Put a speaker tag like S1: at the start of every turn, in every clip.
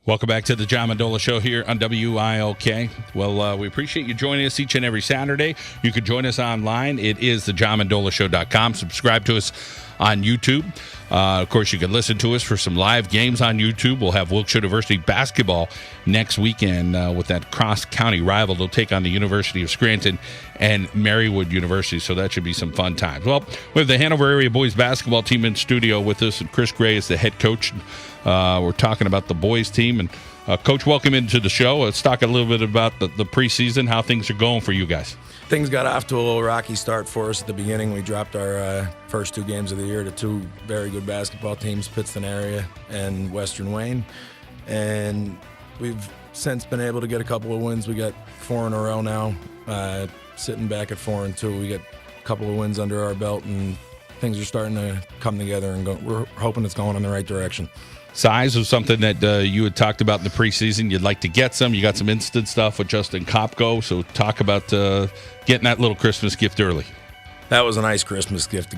S1: Welcome back to the John Mendola Show here on WILK. Well, we appreciate you joining us each and every Saturday. You can join us online. It is thejohnmendolashow.com. Subscribe to us on YouTube. Of course, you can listen to us for some live games on YouTube. We'll have Wilkes University basketball next weekend with that cross-county rival. They'll take on the University of Scranton and Marywood University, so that should be some fun times. Well, we have the Hanover area boys basketball team in studio with us, and Chris Gray is the head coach. We're talking about the boys team. And Coach, welcome into the show. Let's talk a little bit about the preseason, how things are going for you guys.
S2: Things got off to a little rocky start for us at the beginning. We dropped our first two games of the year to two very good basketball teams, Pittston area and Western Wayne. And we've since been able to get a couple of wins. We got 4 in a row now, sitting back at 4-2. We got a couple of wins under our belt, and things are starting to come together, and we're hoping it's going in the right direction.
S1: Size was something that you had talked about in the preseason. You'd like to get some. You got some instant stuff with Justin Kopko. So talk about getting that little Christmas gift early.
S2: That was a nice Christmas gift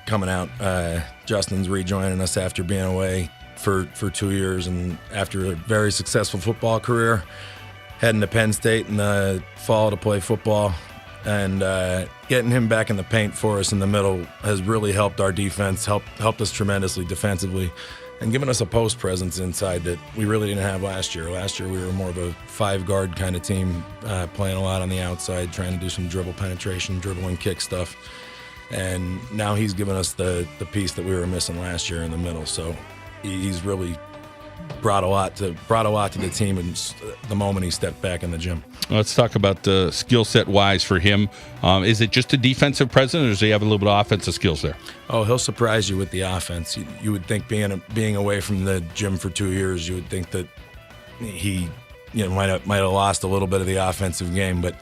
S2: coming out. Justin's rejoining us after being away for 2 years, and after a very successful football career, heading to Penn State in the fall to play football. And getting him back in the paint for us in the middle has really helped our defense, helped us tremendously defensively, and given us a post presence inside that we really didn't have last year. Last year we were more of a 5-guard kind of team, playing a lot on the outside, trying to do some dribble penetration, dribble and kick stuff. And now he's given us the piece that we were missing last year in the middle. So he's really brought a lot to the team and the moment he stepped back in the gym.
S1: Let's talk about the skill set wise for him. Is it just a defensive presence, or does he have a little bit of offensive skills there?
S2: Oh, he'll surprise you with the offense. You would think being away from the gym for 2 years, you would think that he might have lost a little bit of the offensive game, but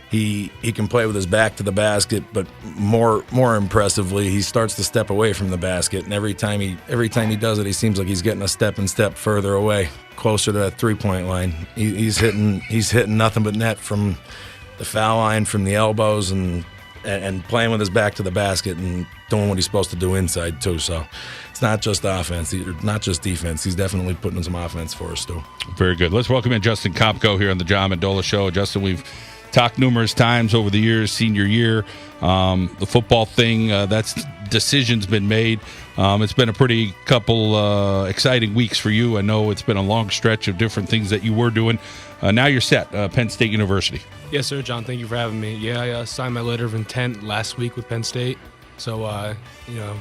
S2: he can play with his back to the basket, but more impressively, he starts to step away from the basket, and every time he does it, he seems like he's getting a step further away, closer to that 3-point line. He's hitting nothing but net from the foul line, from the elbows, and playing with his back to the basket and doing what he's supposed to do inside too. So it's not just offense, not just defense. He's definitely putting in some offense for us too. Very
S1: good. Let's welcome in Justin Kopko here on the John Mendola Show. Justin, we've talked numerous times over the years, senior year, the football thing, that's decision's been made. It's been a pretty couple exciting weeks for you. I know it's been a long stretch of different things that you were doing. Now you're set, Penn State University.
S3: Yes, sir, John. Thank you for having me. Yeah, I signed my letter of intent last week with Penn State. So,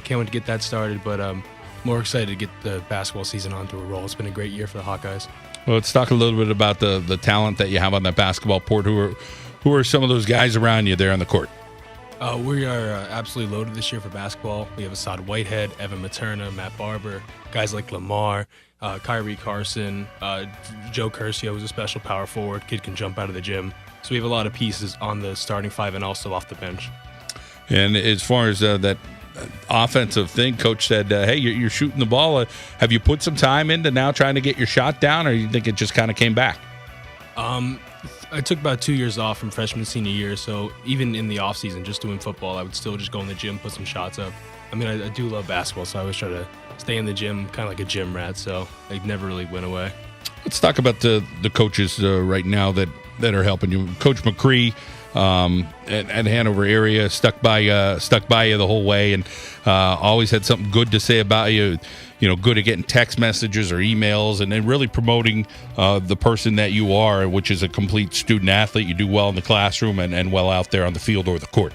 S3: can't wait to get that started, but more excited to get the basketball season onto a roll. It's been a great year for the Hawkeyes.
S1: Well, let's talk a little bit about the talent that you have on that basketball court. Who are some of those guys around you there on the court?
S3: We are absolutely loaded this year for basketball. We have Assad Whitehead, Evan Materna, Matt Barber, guys like Lamar, Kyrie Carson, Joe Curcio, who's a special power forward. Kid can jump out of the gym. So we have a lot of pieces on the starting five and also off the bench.
S1: And as far as that offensive thing, Coach said, hey, you're shooting the ball. Have you put some time into now trying to get your shot down, or you think it just kind of came back?
S3: I took about 2 years off from freshman, senior year, so even in the off season, just doing football, I would still just go in the gym, put some shots up. I mean, I do love basketball, so I always try to stay in the gym, kind of like a gym rat, so it never really went away.
S1: Let's talk about the coaches right now that are helping you. Coach McCree at Hanover area stuck by you the whole way, and always had something good to say about you. Good at getting text messages or emails, and then really promoting the person that you are, which is a complete student athlete. You do well in the classroom and well out there on the field or the court.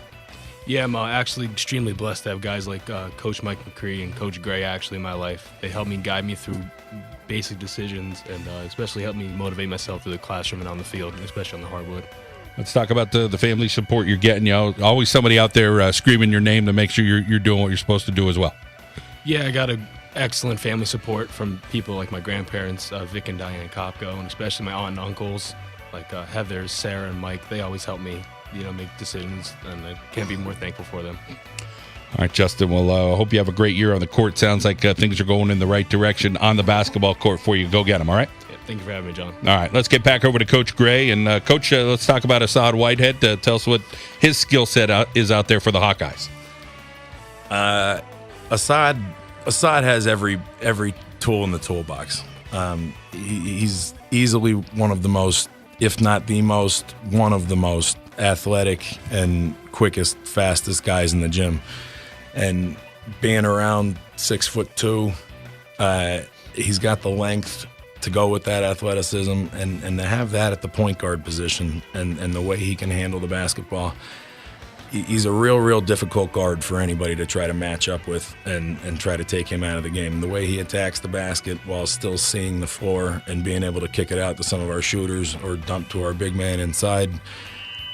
S3: Yeah, I'm actually extremely blessed to have guys like Coach Mike McCree and Coach Gray actually in my life. They help me guide me through basic decisions and especially help me motivate myself through the classroom and on the field, especially on the hardwood.
S1: Let's talk about the family support you're getting. Always somebody out there screaming your name to make sure you're doing what you're supposed to do as well.
S3: Yeah, I got excellent family support from people like my grandparents, Vic and Diane Kopko, and especially my aunt and uncles like Heather, Sarah, and Mike. They always help me, make decisions, and I can't be more thankful for them.
S1: All right, Justin. Well, I hope you have a great year on the court. Sounds like things are going in the right direction on the basketball court for you. Go get them, all right?
S3: Yeah, thank you for having me, John.
S1: All right, let's get back over to Coach Gray. And, Coach, let's talk about Assad Whitehead. Tell us what his skill set is out there for the Hawkeyes.
S2: Assad has every tool in the toolbox. He's easily one of the most, if not the most, one of the most athletic and quickest, fastest guys in the gym. And being around 6'2", he's got the length to go with that athleticism, and to have that at the point guard position, and the way he can handle the basketball. He's a real difficult guard for anybody to try to match up with and try to take him out of the game. The way he attacks the basket while still seeing the floor and being able to kick it out to some of our shooters or dump to our big man inside,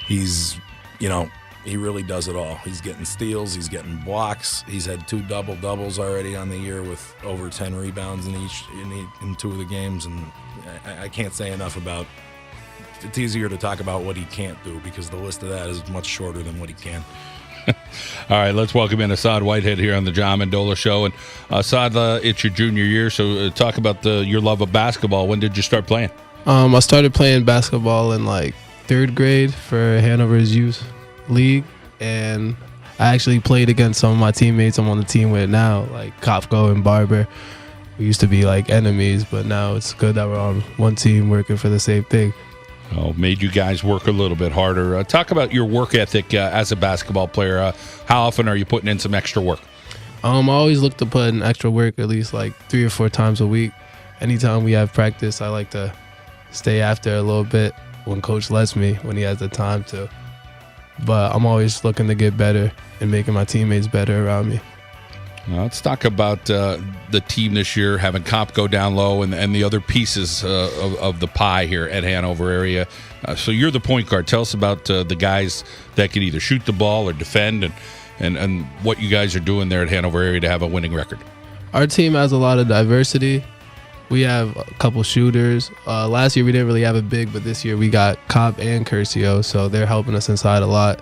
S2: he really does it all. He's getting steals, he's getting blocks. He's had 2 double-doubles already on the year with over 10 rebounds in 2 of the games, and I can't say enough about. It's easier to talk about what he can't do because the list of that is much shorter than what he can.
S1: All right, let's welcome in Assad Whitehead here on the John Mendola Show. And Assad, it's your junior year, so talk about your love of basketball. When did you start playing?
S4: I started playing basketball in like 3rd grade for Hanover's youth league, and I actually played against some of my teammates I'm on the team with now, like Kopko and Barber. We used to be like enemies, but now it's good that we're on one team working for the same thing.
S1: Oh, made you guys work a little bit harder. Talk about your work ethic as a basketball player. How often are you putting in some extra work?
S4: I always look to put in extra work at least like 3 or 4 times a week. Anytime we have practice, I like to stay after a little bit when coach lets me, when he has the time to. But I'm always looking to get better and making my teammates better around me.
S1: Let's talk about the team this year, having Comp go down low and the other pieces of the pie here at Hanover area. So you're the point guard. Tell us about the guys that can either shoot the ball or defend and what you guys are doing there at Hanover area to have a winning record.
S4: Our team has a lot of diversity. We have a couple shooters. Last year we didn't really have a big, but this year we got Comp and Curcio, so they're helping us inside a lot.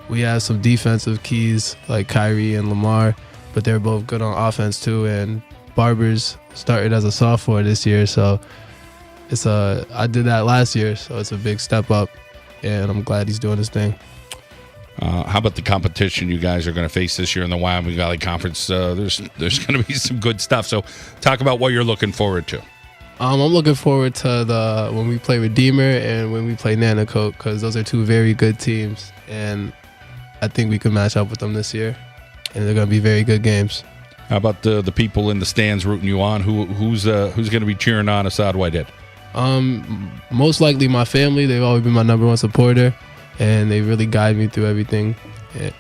S4: We have some defensive keys like Kyrie and Lamar, but they're both good on offense too. And Barber's started as a sophomore this year, so I did that last year, so it's a big step up, and I'm glad he's doing his thing.
S1: How about the competition you guys are going to face this year in the Wyoming Valley Conference? There's going to be some good stuff. So talk about what you're looking forward to.
S4: I'm looking forward to when we play Redeemer and when we play Nanacoke, because those are 2 very good teams, and I think we can match up with them this year, and they're going to be very good games.
S1: How about the people in the stands rooting you on? Who's going to be cheering on Assad Whitehead?
S4: Most likely my family. They've always been my number 1 supporter, and they really guide me through everything,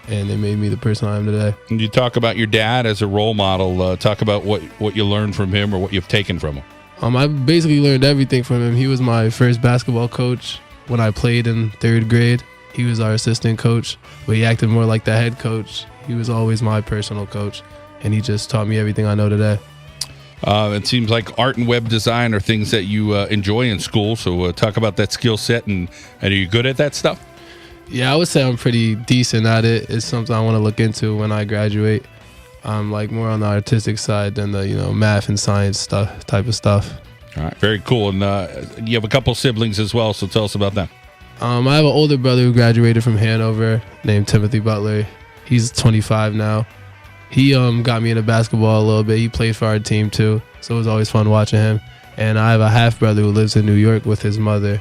S4: and they made me the person I am today.
S1: And you talk about your dad as a role model. Talk about what you learned from him or what you've taken from him.
S4: I basically learned everything from him. He was my first basketball coach when I played in 3rd grade. He was our assistant coach, but he acted more like the head coach. He was always my personal coach, and he just taught me everything I know today.
S1: It seems like art and web design are things that you enjoy in school. So talk about that skill set, and are you good at that stuff?
S4: Yeah, I would say I'm pretty decent at it. It's something I want to look into when I graduate. I'm like more on the artistic side than the math and science type of stuff.
S1: All right, very cool. And you have a couple siblings as well, so tell us about them.
S4: I have an older brother who graduated from Hanover named Timothy Butler. He's 25 now. He got me into basketball a little bit. He played for our team too, so it was always fun watching him. And I have a half brother who lives in New York with his mother,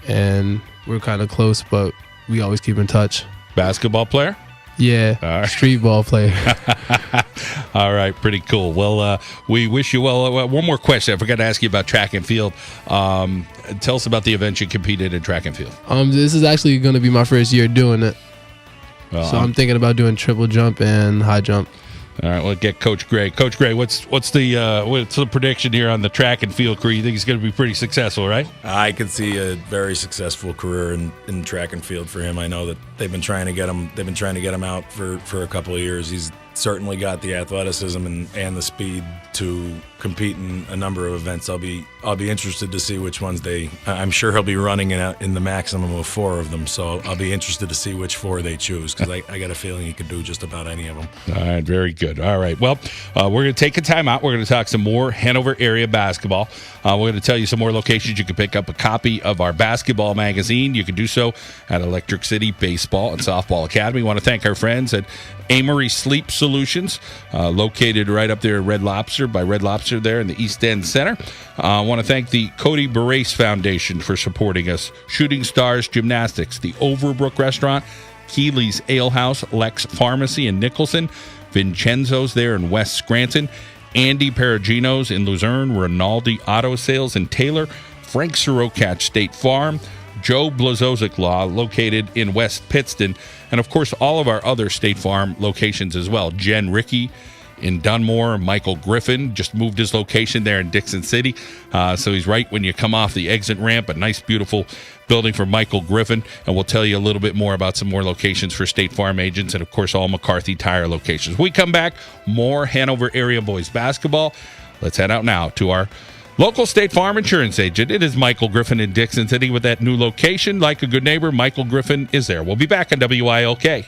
S4: and we're kind of close, but we always keep in touch.
S1: Basketball player?
S4: Yeah,
S1: right.
S4: Street ball player.
S1: All right, pretty cool. Well, we wish you well. One more question. I forgot to ask you about track and field. Tell us about the event you competed in track and field.
S4: This is actually going to be my first year doing it.
S1: Well,
S4: so I'm thinking about doing triple jump and high jump.
S1: All right, we'll get Coach Gray. Coach Gray, what's the prediction here on the track and field career? You think he's going to be pretty successful, right?
S2: I could see a very successful career in track and field for him. I know that they've been trying to get him out for a couple of years. He's certainly got the athleticism and the speed to compete in a number of events. I'll be interested to see which ones I'm sure he'll be running in the maximum of 4 of them. So I'll be interested to see which 4 they choose, because I got a feeling he could do just about any of them.
S1: All right, very good. All right, well, we're going to take a time out. We're going to talk some more Hanover area basketball. We're going to tell you some more locations you can pick up a copy of our basketball magazine. You can do so at Electric City Baseball and Softball Academy. We want to thank our friends at Amory Sleep Solutions, located right up there at Red Lobster, by Red Lobster there in the East End Center. I want to thank the Cody Barace Foundation for supporting us. Shooting Stars Gymnastics, the Overbrook Restaurant, Keeley's Ale House, Lex Pharmacy in Nicholson, Vincenzo's there in West Scranton, Andy Perugino's in Luzerne, Rinaldi Auto Sales in Taylor, Frank Sirocatch State Farm, Joe Blazovic Law, located in West Pittston, and of course all of our other State Farm locations as well. Jen Rickey in Dunmore, Michael Griffin just moved his location there in Dixon City, so he's right when you come off the exit ramp. A nice, beautiful building for Michael Griffin, and we'll tell you a little bit more about some more locations for State Farm agents, and of course all McCarthy Tire locations. When we come back, more Hanover area boys basketball. Let's head out now to our local State Farm insurance agent. It is Michael Griffin in Dixon City with that new location. Like a good neighbor, Michael Griffin is there. We'll be back on WILK.